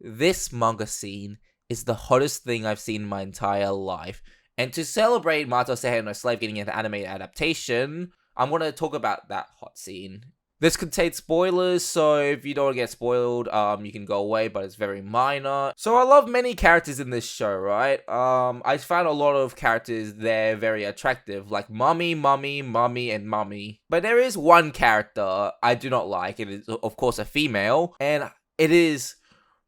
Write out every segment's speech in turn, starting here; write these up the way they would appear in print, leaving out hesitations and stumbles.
This manga scene is the hottest thing I've seen in my entire life. And to celebrate Mato Seihei no Slave getting an anime adaptation, I'm going to talk about that hot scene. This contains spoilers, so if you don't want to get spoiled, you can go away, but it's very minor. So I love many characters in this show, right? I found a lot of characters there very attractive, like Mummy, and Mummy. But there is one character I do not like. It is, of course, a female, and it is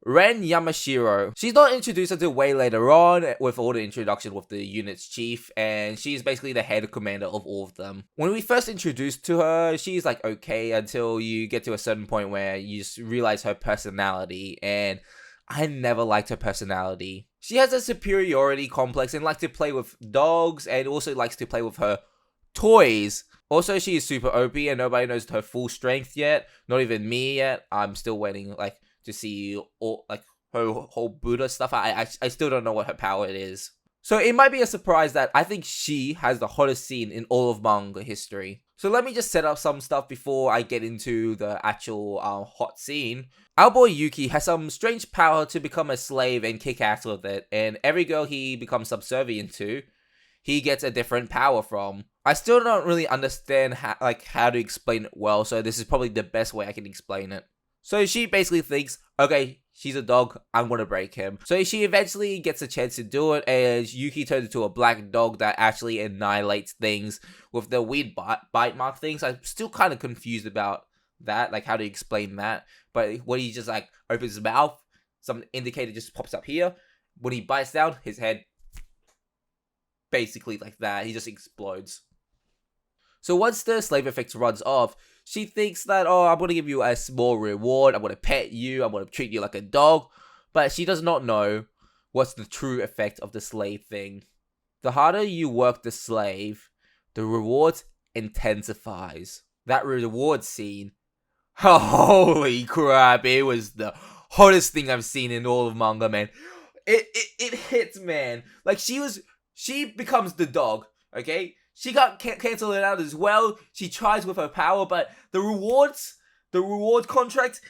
Ren Yamashiro. She's not introduced until way later on with all the introduction with the unit's chief, and she's basically the head commander of all of them. When we first introduced to her, she's like okay until you get to a certain point where you just realize her personality, and I never liked her personality. She has a superiority complex and likes to play with dogs and also likes to play with her toys. Also, she is super OP and nobody knows her full strength yet. Not even me yet. I'm still waiting to see all her whole Buddha stuff. I still don't know what her power is. So it might be a surprise that I think she has the hottest scene in all of manga history. So let me just set up some stuff before I get into the actual hot scene. Our boy Yuki has some strange power to become a slave and kick ass with it, and every girl he becomes subservient to, he gets a different power from. I still don't really understand how to explain it well, so this is probably the best way I can explain it. So she basically thinks, okay, she's a dog, I'm gonna break him. So she eventually gets a chance to do it, as Yuki turns into a black dog that actually annihilates things with the weird bite mark things. I'm still kind of confused about that, like how to explain that. But when he just opens his mouth, some indicator just pops up here. When he bites down, his head, basically like that, he just explodes. So once the slave effect runs off, she thinks that, oh, I'm going to give you a small reward, I'm going to pet you, I'm going to treat you like a dog, but she does not know what's the true effect of the slave thing. The harder you work the slave, the reward intensifies. That reward scene, holy crap, it was the hottest thing I've seen in all of manga, man. It hits, man. Like, she becomes the dog, okay? She got cancelled out as well. She tries with her power, but the reward contract,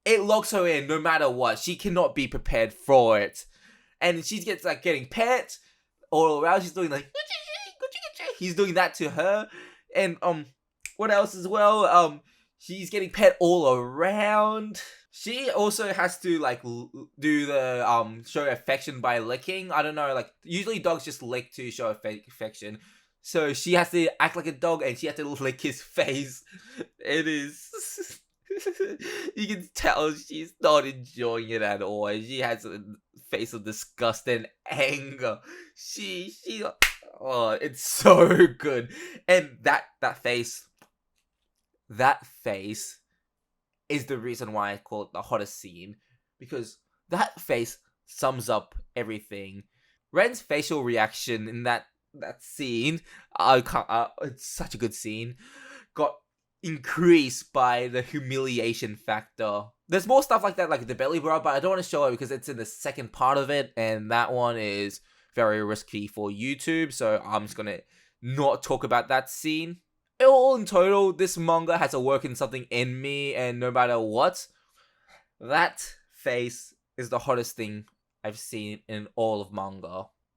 it locks her in no matter what. She cannot be prepared for it. And she gets getting pet all around. She's doing he's doing that to her. And what else as well? She's getting pet all around. She also has to do the show affection by licking. I don't know, usually dogs just lick to show affection. So she has to act like a dog and she has to lick his face. It is... you can tell she's not enjoying it at all. And she has a face of disgust and anger. Oh, it's so good. And that face is the reason why I call it the hottest scene. Because that face sums up everything. Ren's facial reaction in that scene, it's such a good scene, got increased by the humiliation factor. There's more stuff like that, like the belly rub, but I don't want to show it because it's in the second part of it, and that one is very risky for YouTube, so I'm just gonna not talk about that scene. All in total, this manga has awoken something in me, and no matter what, that face is the hottest thing I've seen in all of manga.